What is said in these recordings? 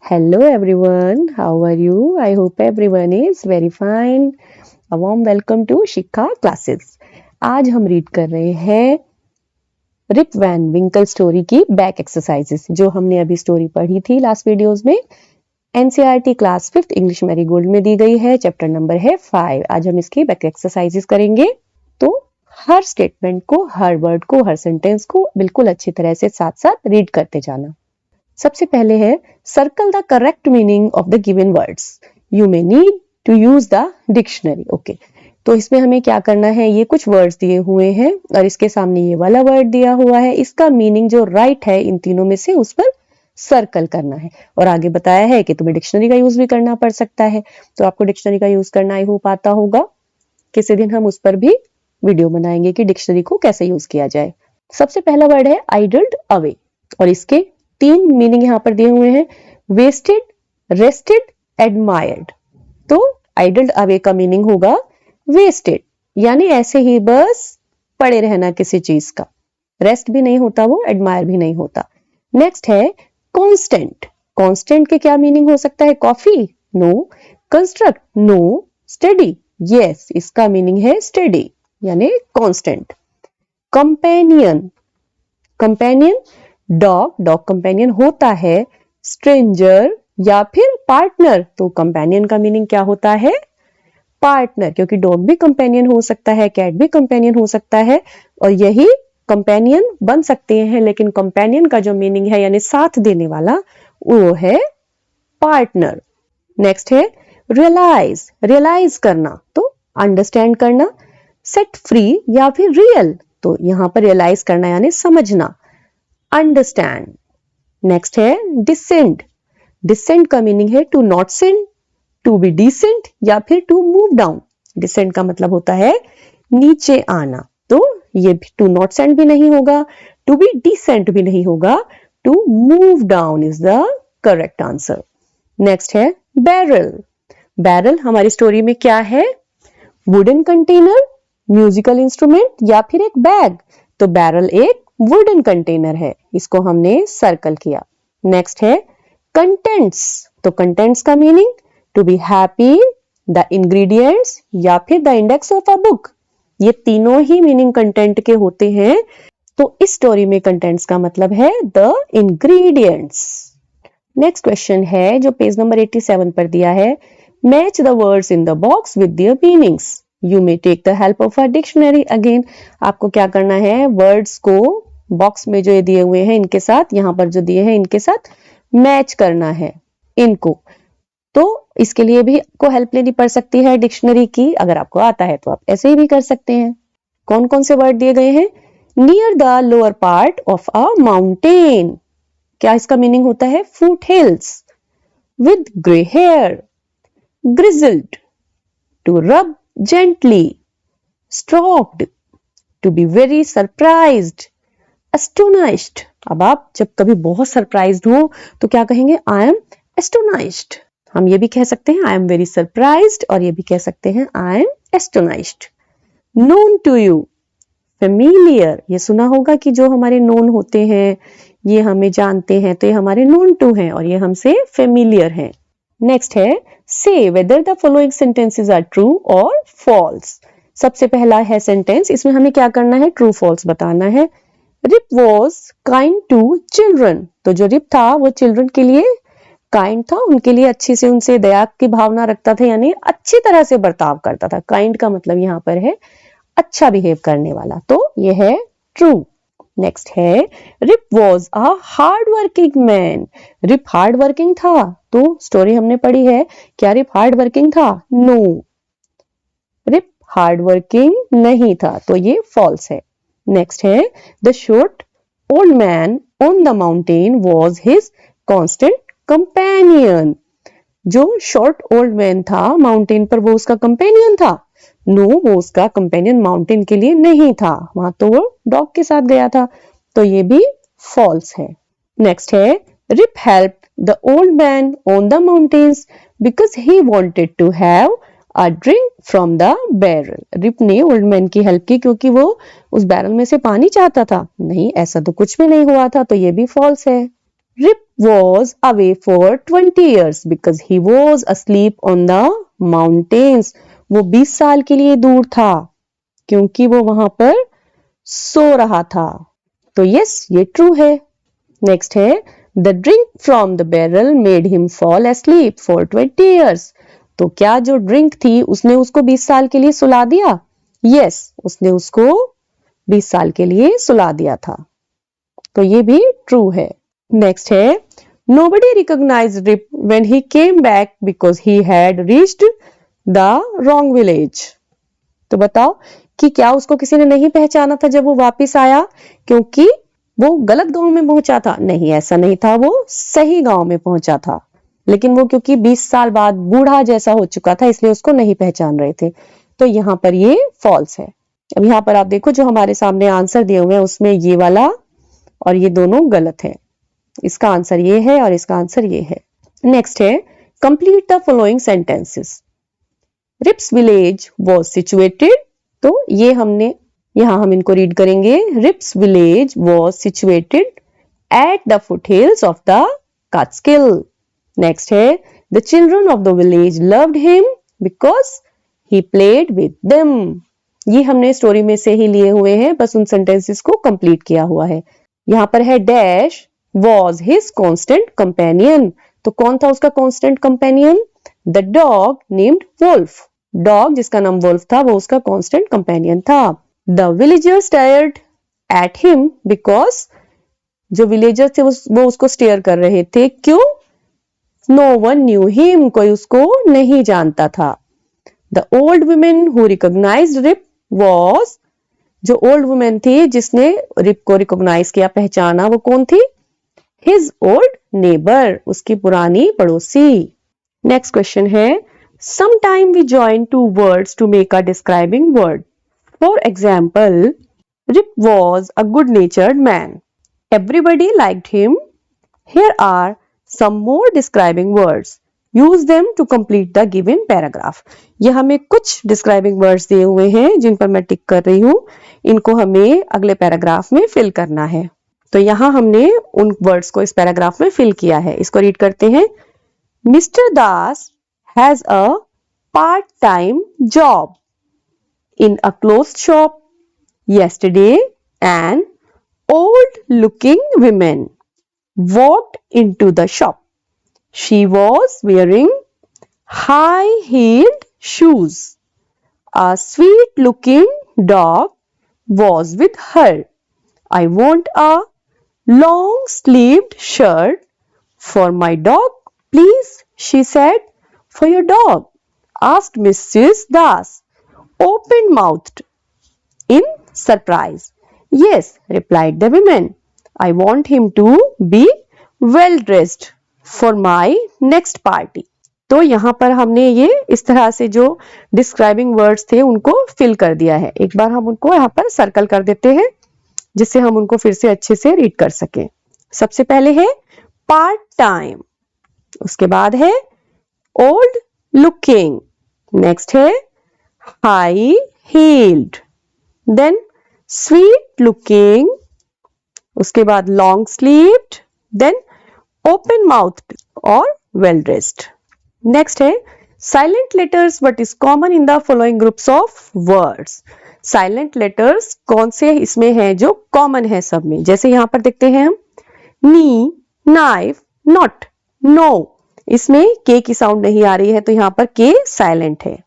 Hello everyone, how are you? I hope everyone is very fine. A warm welcome to Shikha classes. आज हम read कर रहे हैं rib van विंकल story की back exercises जो हमने अभी स्टोरी पढ़ी थी लास्ट वीडियोस में। NCERT class 5th English marigold में दी गई है। चैप्टर नंबर है 5। आज हम इसकी बैक एक्सरसाइजेस करेंगे। तो हर स्टेटमेंट को, हर वर्ड को, हर सेंटेंस को बिल्कुल अच्छी तरह से साथ साथ रीड करते जाना। सबसे पहले है circle the correct meaning of the given words. You may need to use the dictionary. Okay, तो इसमें हमें क्या करना है, ये कुछ वर्ड्स दिए हुए हैं और इसके सामने ये वाला वर्ड दिया हुआ है। इसका मीनिंग जो राइट है इन तीनों में से उस पर सर्कल करना है। और आगे बताया है कि तुम्हें डिक्शनरी का यूज भी करना पड़ सकता है, तो आपको डिक्शनरी का यूज करना आई होप आता होगा। किसी दिन हम उस पर भी वीडियो बनाएंगे कि डिक्शनरी को कैसे यूज किया जाए। सबसे पहला वर्ड है आइडल्ड अवे और इसके 3 मीनिंग यहाँ पर दिए हुए हैं, वेस्टेड, रेस्टेड, एडमायर्ड। तो आइडल्ड अवे का मीनिंग होगा वेस्टेड, यानी ऐसे ही बस पड़े रहना किसी चीज का। रेस्ट भी नहीं होता वो, एडमायर भी नहीं होता। नेक्स्ट है कांस्टेंट। कांस्टेंट के क्या मीनिंग हो सकता है, coffee, no, construct, no, study, yes, इसका मीनिंग है स्टडी यानी constant. Companion, companion dog, dog companion होता है, स्ट्रेंजर या फिर पार्टनर। तो कंपेनियन का मीनिंग क्या होता है, पार्टनर, क्योंकि डॉग भी कंपेनियन हो सकता है, कैट भी कंपेनियन हो सकता है और यही कंपेनियन बन सकते हैं। लेकिन कंपेनियन का जो मीनिंग है यानी साथ देने वाला, वो है पार्टनर। नेक्स्ट है रियलाइज, रियलाइज करना तो अंडरस्टैंड करना, सेट फ्री या फिर रियल, तो यहां पर रियलाइज करना यानी समझना, अंडरस्टैंड। नेक्स्ट है डिसेंड। डिसेंड का मीनिंग है to not send, to be decent या फिर टू मूव डाउन। डिसेंड का मतलब होता है नीचे आना, तो ये टू नॉट सेंड भी नहीं होगा, टू बी डिसेंट भी नहीं होगा, to move down is the correct answer. Next है बैरल। बैरल हमारी स्टोरी में क्या है, वुडन कंटेनर, म्यूजिकल इंस्ट्रूमेंट या फिर एक बैग। तो बैरल एक वुडन कंटेनर है, इसको हमने सर्कल किया। नेक्स्ट है कंटेंट्स। तो कंटेंट्स का meaning to be happy, the ingredients या फिर the index of a book. ये तीनों ही मीनिंग कंटेंट के होते हैं। तो इस स्टोरी में कंटेंट्स का मतलब है द इंग्रेडिएंट्स। नेक्स्ट क्वेश्चन है जो पेज नंबर 87 पर दिया है, match the words in the box with their meanings. You may take the help of a dictionary. Again आपको क्या करना है, वर्ड्स को बॉक्स में जो ये दिए हुए हैं इनके साथ, यहाँ पर जो दिए हैं इनके साथ मैच करना है इनको। तो इसके लिए भी आपको हेल्प लेनी पड़ सकती है डिक्शनरी की। अगर आपको आता है तो आप ऐसे ही भी कर सकते हैं। कौन कौन से वर्ड दिए गए हैं, near the lower part of a mountain, क्या इसका मीनिंग होता है, foothills, with grey hair, grizzled, to rub gently, stropped, to be very surprised, astonished। अब आप जब कभी बहुत सरप्राइज्ड हो तो क्या कहेंगे, I am astonished। हम ये भी कह सकते हैं I am very surprised और ये भी कह सकते हैं I am astonished। known to you, familiar, ये सुना होगा कि जो हमारे known होते हैं, ये हमें जानते हैं, तो ये हमारे known to हैं और ये हमसे familiar हैं। नेक्स्ट है say whether the following sentences are true or false। सबसे पहला है सेंटेंस, इसमें हमें क्या करना है, ट्रू फॉल्स बताना है। Rip was kind to children. तो जो रिप था वो चिल्ड्रन के लिए काइंड था, उनके लिए अच्छे से उनसे दया की भावना रखता था, यानी अच्छी तरह से बर्ताव करता था। काइंड का मतलब यहाँ पर है अच्छा बिहेव करने वाला, तो ये है ट्रू। नेक्स्ट है Rip was a hard working man. Rip hard working था, तो स्टोरी हमने पढ़ी है, क्या रिप हार्ड वर्किंग था, नो, रिप हार्ड वर्किंग नहीं था, तो ये फॉल्स है। नेक्स्ट है the short old man on the mountain was his constant companion. जो शॉर्ट ओल्ड मैन था माउंटेन पर, वो उसका कंपेनियन था, नो, वो उसका कंपेनियन माउंटेन के लिए नहीं था, वहां तो वो डॉग के साथ गया था, तो ये भी फॉल्स है। नेक्स्ट है Rip help the old man on the mountains because he wanted to have a drink from the barrel. Rip ने ओल्ड मैन की हेल्प की क्योंकि वो उस बैरल में से पानी चाहता था, नहीं, ऐसा तो कुछ भी नहीं हुआ था, तो ये भी फॉल्स है। Rip was away for 20 years because he was asleep on the mountains. वो 20 साल के लिए दूर था क्योंकि वो वहां पर सो रहा था। तो यस, ये ट्रू है। नेक्स्ट है the drink from the barrel made him fall asleep for 20 years. तो क्या जो ड्रिंक थी उसने उसको 20 साल के लिए सुला दिया? यस, उसने उसको 20 साल के लिए सुला दिया था। तो ये भी ट्रू है। नेक्स्ट है nobody recognized Rip when he came back because he had reached the wrong village. तो बताओ कि क्या उसको किसी ने नहीं पहचाना था जब वो वापस आया क्योंकि वो गलत गांव में पहुंचा था? नहीं, ऐसा नहीं था, वो सही गांव में पहुंचा था, लेकिन वो क्योंकि 20 साल बाद बूढ़ा जैसा हो चुका था इसलिए उसको नहीं पहचान रहे थे। तो यहाँ पर ये फॉल्स है। अब यहाँ पर आप देखो जो हमारे सामने आंसर दिए हुए हैं उसमें ये वाला और ये दोनों गलत है। इसका आंसर ये है और इसका आंसर ये है। नेक्स्ट है complete the following sentences. Rip's village was situated. तो ये हमने यहां हम इनको रीड करेंगे। Rip's village was situated at the foothills of the Catskill. Next है the children of the village loved him because he played with them. ये हमने स्टोरी में से ही लिए हुए हैं, बस उन सेंटेंसेस को कंप्लीट किया हुआ है। यहां पर है dash was his constant companion. तो कौन था उसका constant companion? The dog named Wolf. Dog जिसका नाम Wolf था वो उसका constant companion था। The villagers stared at him because जो villagers थे वो उसको stare कर रहे थे। क्यों? No one knew him. कोई उसको नहीं जानता था। The old woman who recognized Rip was जो old woman थी जिसने रिप को रिकॉग्नाइज किया, पहचाना, वो कौन थी? His old neighbor, उसकी पुरानी पड़ोसी। नेक्स्ट क्वेश्चन है sometime we join two words to make a describing word. For example, Rip was a good-natured man. Everybody liked him. Here are some more describing words. Use them to complete the given paragraph. ये हमें कुछ describing words दिए हुए हैं जिन पर मैं टिक कर रही हूं। इनको हमें अगले पैराग्राफ में फिल करना है। तो यहां हमने उन वर्ड्स को इस पैराग्राफ में फिल किया है। इसको रीड करते हैं। Mister Das has a part time job in a clothes shop. yesterday an old looking woman walked into the shop. She was wearing high heeled shoes. A sweet looking dog was with her. I want a long sleeved shirt for my dog, please, she said. For your dog? Asked Mrs. Das, open mouthed in surprise. Yes, replied the woman. I want him to be well dressed for my next party. तो यहाँ पर हमने ये इस तरह से जो describing words थे उनको फिल कर दिया है। एक बार हम उनको यहाँ पर सर्कल कर देते हैं जिससे हम उनको फिर से अच्छे से रीड कर सकें। सबसे पहले है पार्ट टाइम, उसके बाद है ओल्ड लुकिंग, नेक्स्ट है high heeled, then sweet looking, उसके बाद long sleeved, then open mouthed और वेल ड्रेस्ड। नेक्स्ट है silent letters what is common in the following groups of words. Silent letters कौन से इसमें हैं जो कॉमन है सब में? जैसे यहां पर देखते हैं हम नी, नाइफ, नॉट, नो, इसमें के की साउंड नहीं आ रही है तो यहां पर के साइलेंट है।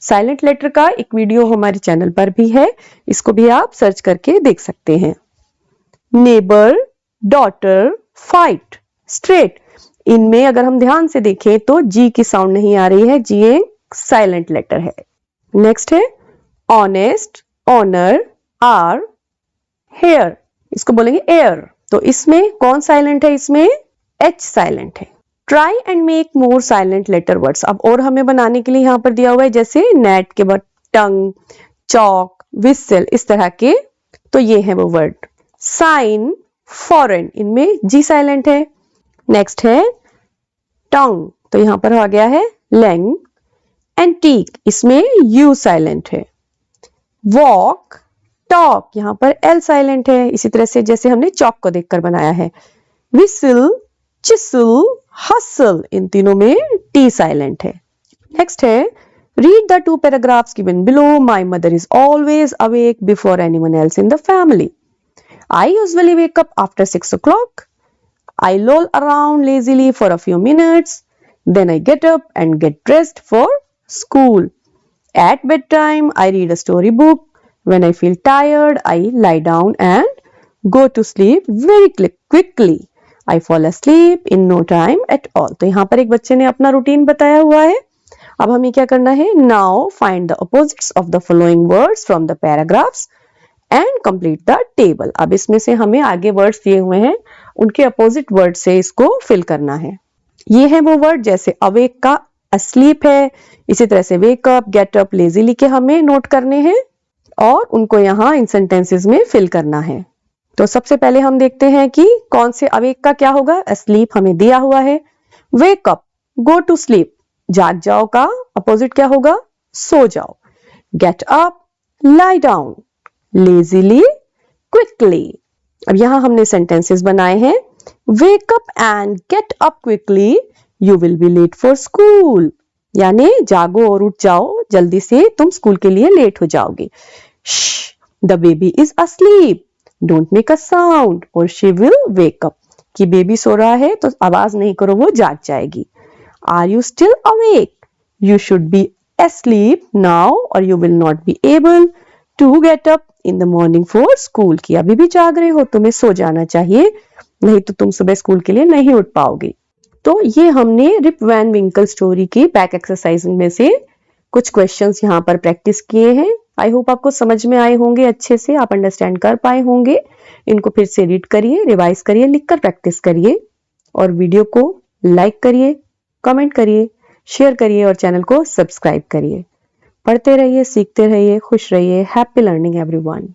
साइलेंट लेटर का एक वीडियो हमारे चैनल पर भी है, इसको भी आप सर्च करके देख सकते हैं। नेबर, डॉटर, फाइट, स्ट्रेट, इनमें अगर हम ध्यान से देखें तो जी की साउंड नहीं आ रही है, जी एक साइलेंट लेटर है। नेक्स्ट है ऑनेस्ट, ऑनर, आर, हेयर, इसको बोलेंगे एयर, तो इसमें कौन साइलेंट है? इसमें एच साइलेंट है। Try and make more silent letter words. अब और हमें बनाने के लिए यहाँ पर दिया हुआ है जैसे नेट के बाद टंग, चौक, विसल, इस तरह के, तो ये है वो वर्ड। साइन, फॉरेन, इनमें जी साइलेंट है। नेक्स्ट है टंग, तो यहां पर आ गया है लेंग। एंटीक, इसमें यू साइलेंट है। वॉक, टॉक, यहां पर एल साइलेंट है, इसी तरह से जैसे हमने चौक को देखकर बनाया है। whistle, chisel, hustle, इन तीनों में T साइलेंट है। नेक्स्ट है read the two paragraphs given below. My mother is always awake before anyone else in the family. I usually wake up after 6 o'clock. I loll around lazily for a few minutes. Then I get up and get dressed for school. At bedtime, I read a storybook. When I feel tired, I lie down and go to sleep very quickly. I fall asleep in no time at all. तो यहाँ पर एक बच्चे ने अपना routine बताया हुआ है। अब हमें क्या करना है? Now find the opposites of the following words from the paragraphs and complete the table. अब इसमें से हमें आगे वर्ड्स दिए हुए हैं, उनके अपोजिट वर्ड से इसको फिल करना है। ये है वो वर्ड, जैसे अवेक का asleep है, इसी तरह से wake up, get up, lazily के हमें नोट करने हैं और उनको यहाँ इन सेंटेंसेस में फिल करना है। तो सबसे पहले हम देखते हैं कि कौन से अवेक का क्या होगा। asleep हमें दिया हुआ है। wake up, go to sleep, जाग जाओ का अपोजिट क्या होगा? सो जाओ। Get up, lie down, lazily, quickly. अब यहां हमने सेंटेंसेस बनाए हैं। Wake up and get up quickly, you will be late for school, यानी जागो और उठ जाओ जल्दी से, तुम स्कूल के लिए लेट हो जाओगे। The baby is asleep, don't make a sound और शी विल वेक अप, कि बेबी सो रहा है तो आवाज नहीं करो, वो जाग जाएगी। Are you still awake? You should be asleep now or you will not be able to get up in the morning for school. कि अभी भी जाग रहे हो, तुम्हें सो जाना चाहिए, नहीं तो तुम सुबह स्कूल के लिए नहीं उठ पाओगे। तो ये हमने रिप वैन विंकल स्टोरी की बैक एक्सरसाइज में से कुछ क्वेश्चंस यहाँ पर प्रैक्टिस किए हैं। आई होप आपको समझ में आए होंगे, अच्छे से आप अंडरस्टैंड कर पाए होंगे। इनको फिर से रीड करिए, रिवाइज करिए, लिखकर प्रैक्टिस करिए और वीडियो को लाइक करिए, कमेंट करिए, शेयर करिए और चैनल को सब्सक्राइब करिए। पढ़ते रहिए, सीखते रहिए, खुश रहिए। Happy learning everyone.